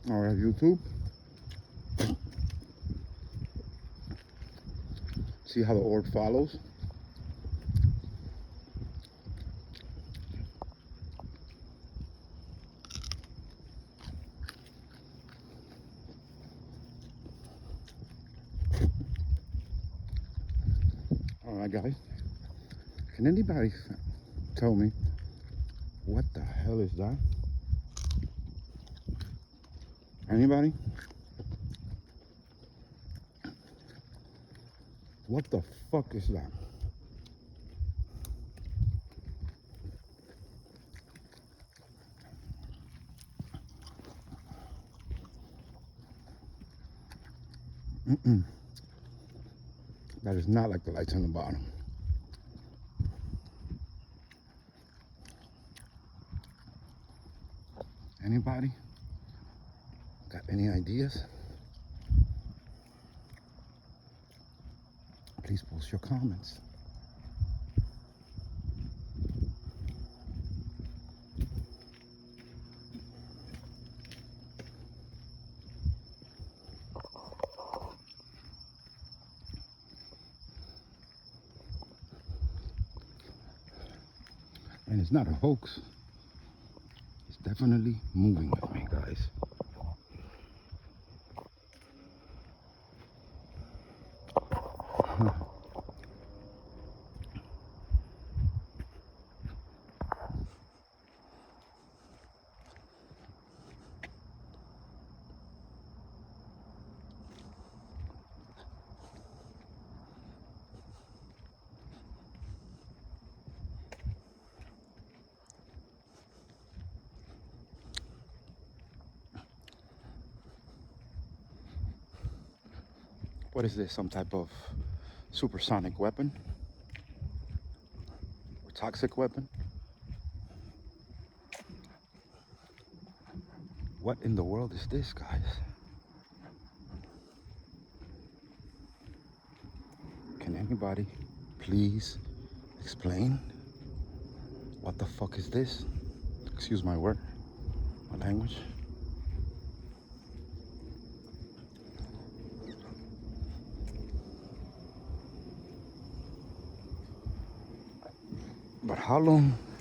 All right, YouTube. See how the orb follows? All right, guys. Can anybody tell me what the hell is that? Anybody? What the fuck is that? That is not like the lights on the bottom. Anybody got any ideas? Please post your comments. And it's not a hoax. It's definitely moving with me, guys. What is this? Some type of supersonic weapon? Or toxic weapon? What in the world is this, guys? Can anybody please explain? What the fuck is this? Excuse my word, my language. But how long